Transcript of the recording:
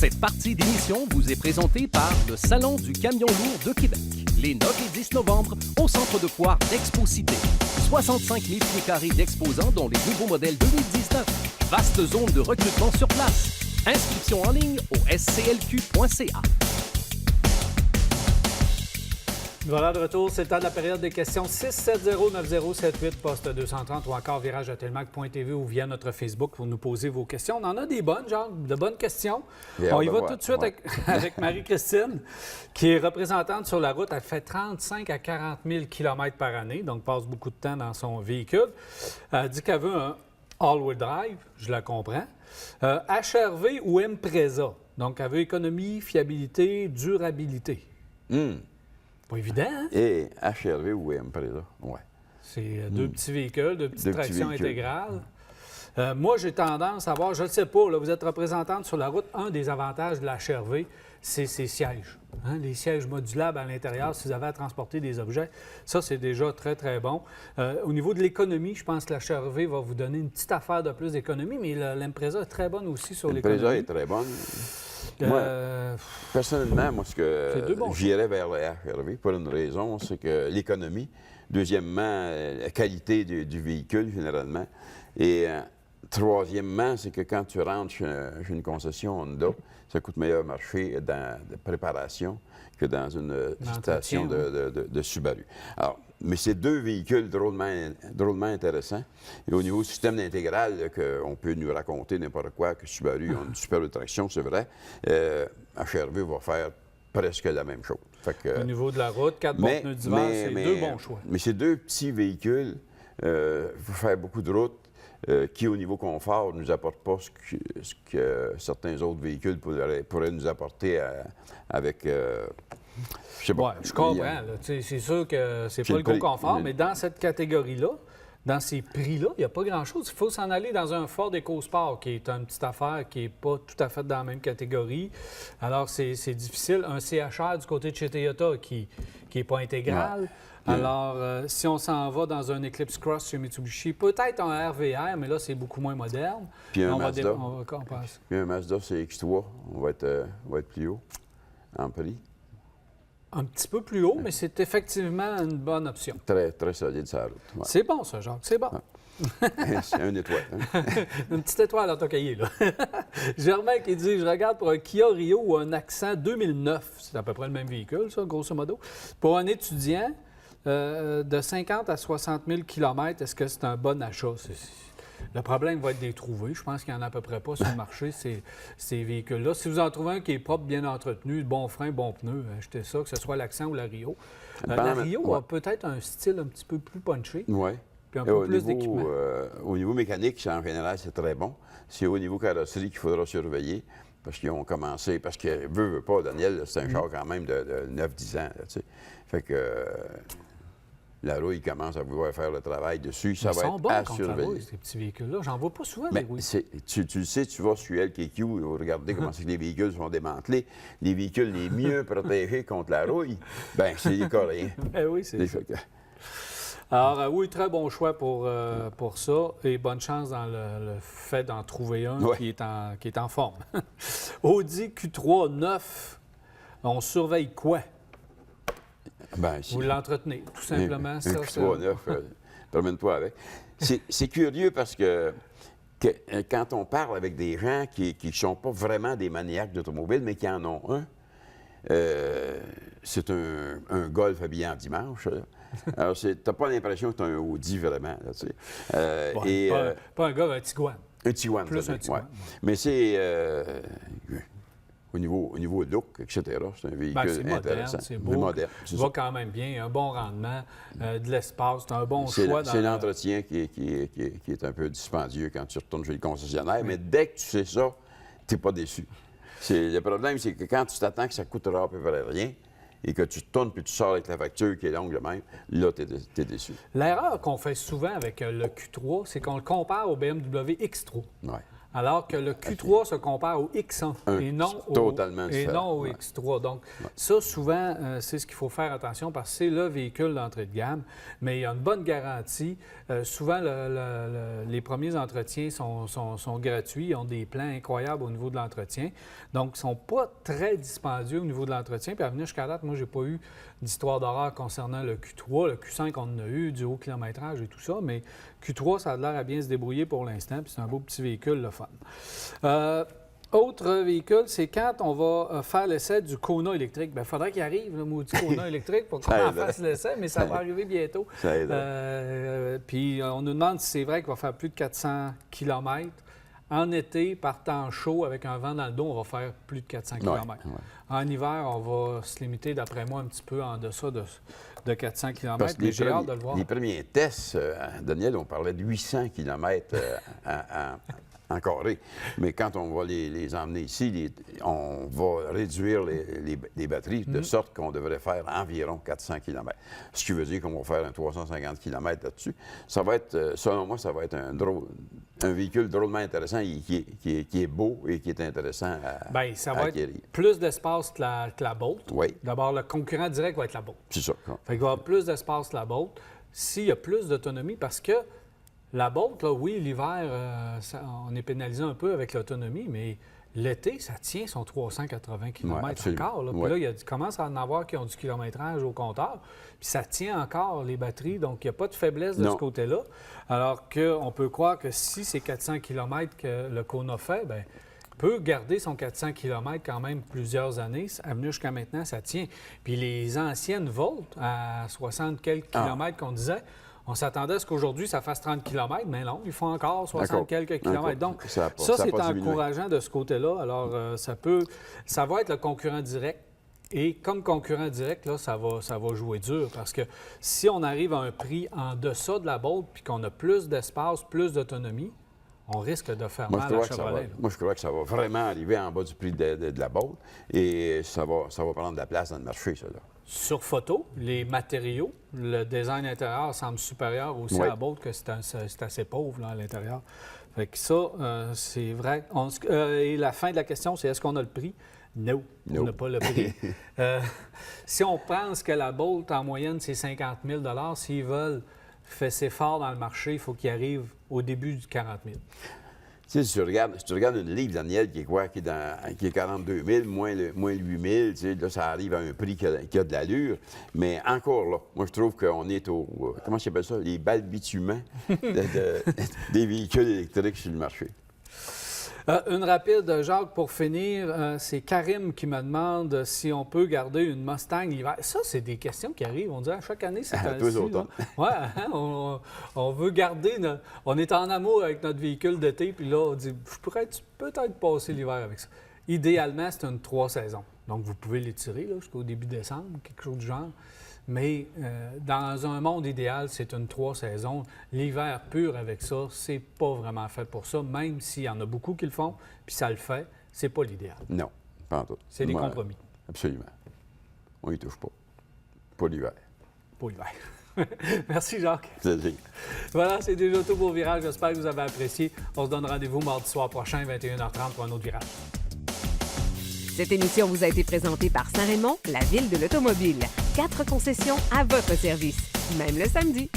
Cette partie d'émission vous est présentée par le Salon du Camion lourd de Québec. Les 9 et 10 novembre, au Centre de foire d'Expo-Cité. 65 000 pieds carrés d'exposants, dont les nouveaux modèles 2019. Vaste zone de recrutement sur place. Inscription en ligne au sclq.ca. Voilà, de retour, c'est le temps de la période des questions. 670-9078, poste 230 ou encore virage@telmac.tv ou via notre Facebook pour nous poser vos questions. On en a des bonnes, genre de bonnes questions. On y va tout de suite avec Marie-Christine, qui est représentante sur la route. Elle fait 35 à 40 000 km par année, donc passe beaucoup de temps dans son véhicule. Elle dit qu'elle veut un all-wheel drive, je la comprends. HRV ou Impreza, donc elle veut économie, fiabilité, durabilité. Pas évident, hein? Et HRV ou Impreza, oui. C'est deux petits véhicules, deux petites tractions intégrales. Moi, j'ai tendance à voir, je ne le sais pas, là, vous êtes représentante sur la route, un des avantages de la HRV, c'est ses sièges. Hein? Les sièges modulables à l'intérieur, si vous avez à transporter des objets, ça, c'est déjà très, très bon. Au niveau de l'économie, je pense que la HRV va vous donner une petite affaire de plus d'économie, mais l'Impreza est très bonne aussi sur l'économie. L'Impreza est très bonne. Moi, personnellement, moi, j'irais vers le HRV pour une raison, c'est que l'économie. Deuxièmement, la qualité du véhicule, généralement. Et troisièmement, c'est que quand tu rentres chez une concession Honda, ça coûte meilleur marché de préparation que dans une station de Subaru. Alors, mais c'est deux véhicules drôlement intéressants. Et au niveau du système intégral, on peut nous raconter n'importe quoi, que Subaru a une super traction, c'est vrai. HRV va faire presque la même chose. Au niveau de la route, 4 bons pneus d'hiver, c'est deux bons choix. Mais ces deux petits véhicules, il faut faire beaucoup de routes qui, au niveau confort, ne nous apportent pas ce que certains autres véhicules pourraient nous apporter avec... je sais pas. Oui, je comprends. C'est sûr que c'est pas le gros confort, mais dans cette catégorie-là, dans ces prix-là, il n'y a pas grand-chose. Il faut s'en aller dans un Ford EcoSport, qui est une petite affaire qui n'est pas tout à fait dans la même catégorie. Alors, c'est difficile. Un CHR du côté de chez Toyota qui n'est pas intégral. Ouais. Alors, si on s'en va dans un Eclipse Cross chez Mitsubishi, peut-être un RVR, mais là, c'est beaucoup moins moderne. Puis un Mazda. Puis un Mazda CX-3, on va être plus haut en prix. Un petit peu plus haut, mais c'est effectivement une bonne option. Très, très solide sur la route. Ouais. C'est bon, ça, Jacques, c'est bon. C'est une étoile. Hein? Une petite étoile dans ton cahier, là. Germain qui dit, je regarde pour un Kia Rio ou un Accent 2009. C'est à peu près le même véhicule, ça, grosso modo. Pour un étudiant de 50 à 60 000 km, est-ce que c'est un bon achat? Le problème va être de les trouver. Je pense qu'il n'y en a à peu près pas sur le marché, ces véhicules-là. Si vous en trouvez un qui est propre, bien entretenu, bon frein, bon pneu, achetez ça, que ce soit l'Accent ou la Rio. La Rio a peut-être un style un petit peu plus punché. Oui. Puis un peu plus d'équipement. Au niveau mécanique, en général, c'est très bon. C'est au niveau carrosserie qu'il faudra surveiller. Parce qu'ils ont commencé, parce que veut pas, Daniel, c'est un char quand même de 9-10 ans. Là, fait que la rouille commence à vouloir faire le travail dessus. Ça va être à surveiller. Rouille, ces petits véhicules-là. J'en vois pas souvent, mais des rouilles. Tu le sais, tu vas sur LKQ, regardez comment les véhicules sont démantelés. Les véhicules les mieux protégés contre la rouille, bien, c'est les Coréens. Oui, c'est ça. Alors, oui, très bon choix pour ça et bonne chance dans le fait d'en trouver un qui est en forme. Audi Q3 9, on surveille quoi? Ben, vous l'entretenez, tout simplement. Un Q3 9, promène-toi avec. C'est curieux parce que quand on parle avec des gens qui ne sont pas vraiment des maniaques d'automobile, mais qui en ont un, c'est un Golf habillé en dimanche. Alors, tu n'as pas l'impression que tu as un Audi vraiment. Là, tu sais. Pas un gars, un Tiguan. Un Tiguan. Plus un Tiguan. Ouais. Mais c'est... Au niveau look, etc., c'est un véhicule intéressant. C'est beau, moderne. Ça va quand même bien, un bon rendement, de l'espace, c'est un bon choix. C'est l'entretien qui est un peu dispendieux quand tu retournes chez le concessionnaire, mais dès que tu sais ça, tu n'es pas déçu. Le problème, c'est que quand tu t'attends que ça coûtera à peu près rien et que tu tournes puis tu sors avec la facture qui est longue le même, là, tu es déçu. L'erreur qu'on fait souvent avec le Q3, c'est qu'on le compare au BMW X3. Ouais. alors que le Q3 se compare au X1 et non au X3. Donc, ça, souvent, c'est ce qu'il faut faire attention parce que c'est le véhicule d'entrée de gamme, mais il y a une bonne garantie. Souvent, les premiers entretiens sont gratuits. Ils ont des plans incroyables au niveau de l'entretien. Donc, ils ne sont pas très dispendieux au niveau de l'entretien. Puis à venir jusqu'à date, moi, je n'ai pas eu d'histoire d'horreur concernant le Q3. Le Q5, on en a eu, du haut kilométrage et tout ça, mais Q3, ça a l'air à bien se débrouiller pour l'instant, puis c'est un beau petit véhicule, le fun. Autre véhicule, c'est quand on va faire l'essai du Kona électrique. Bien, il faudrait qu'il arrive, le maudit Kona électrique, pour qu'on en fasse l'essai, mais ça va arriver bientôt. Puis on nous demande si c'est vrai qu'il va faire plus de 400 km. En été, par temps chaud, avec un vent dans le dos, on va faire plus de 400 km. Ouais. En hiver, on va se limiter, d'après moi, un petit peu en deçà de 400 km, mais j'ai hâte de le voir. Les premiers tests, Daniel, on parlait de 800 km en carré. Mais quand on va les emmener ici, on va réduire les batteries de sorte qu'on devrait faire environ 400 km. Ce qui veut dire qu'on va faire un 350 km là-dessus. Ça va être, selon moi, ça va être un véhicule drôlement intéressant qui est beau et qui est intéressant à Bien, ça va être plus d'espace que la Bolt. Oui. D'abord, le concurrent direct va être la Bolt. C'est ça. Fait qu'il va y avoir plus d'espace que la Bolt. S'il y a plus d'autonomie, parce que la Bolt, là, oui, l'hiver, on est pénalisé un peu avec l'autonomie, mais l'été, ça tient son 380 km encore. Là. Puis là, il commence à en avoir qui ont du kilométrage au compteur. Puis ça tient encore les batteries, donc il n'y a pas de faiblesse de ce côté-là. Alors qu'on peut croire que si c'est 400 km que le Kona fait, bien, peut garder son 400 km quand même plusieurs années. À venir jusqu'à maintenant, ça tient. Puis les anciennes Volt, à 60 quelques kilomètres qu'on disait, on s'attendait à ce qu'aujourd'hui, ça fasse 30 km, mais non, ils font encore 60 quelques kilomètres. Donc, ça c'est encourageant de ce côté-là. Alors, ça va être le concurrent direct. Et comme concurrent direct, là, ça va jouer dur. Parce que si on arrive à un prix en deçà de la Bolt puis qu'on a plus d'espace, plus d'autonomie, on risque de faire mal à Chevrolet. Moi, je crois que ça va vraiment arriver en bas du prix de la Bolt et ça va prendre de la place dans le marché, ça, là. Sur photo, les matériaux, le design intérieur semble supérieur aussi à la Bolt, que c'est assez pauvre là, à l'intérieur. Fait que ça, c'est vrai. Et la fin de la question, c'est est-ce qu'on a le prix? Non, on n'a pas le prix. Si on pense que la Bolt, en moyenne, c'est 50 000 $, s'ils veulent fesser fort dans le marché, il faut qu'ils arrivent au début du 40 000 $. Tu sais, si tu regardes une livre, Daniel, qui est 42 000, moins 8 000, tu sais, là, ça arrive à un prix qui a de l'allure. Mais encore là, moi, je trouve qu'on est au... comment je appelle ça? Les balbutiements des véhicules électriques sur le marché. Une rapide, Jacques, pour finir. C'est Karim qui me demande si on peut garder une Mustang l'hiver. Ça, c'est des questions qui arrivent. On dirait à chaque année, c'est ainsi. Oui, on veut garder... On est en amour avec notre véhicule d'été, puis là, on dit, je pourrais peut-être passer l'hiver avec ça. Idéalement, c'est une 3 saisons. Donc, vous pouvez l'étirer jusqu'au début décembre, quelque chose du genre. Mais dans un monde idéal, c'est une 3 saisons. L'hiver pur avec ça, c'est pas vraiment fait pour ça, même s'il y en a beaucoup qui le font, puis ça le fait, c'est pas l'idéal. Non, pas en tout. C'est des compromis. Absolument. On y touche pas. Pas l'hiver. Pas l'hiver. Merci, Jacques. Salut. Voilà, c'est déjà tout pour Virage. J'espère que vous avez apprécié. On se donne rendez-vous mardi soir prochain, 21h30, pour un autre Virage. Cette émission vous a été présentée par Saint-Raymond, la ville de l'automobile. 4 concessions à votre service, même le samedi.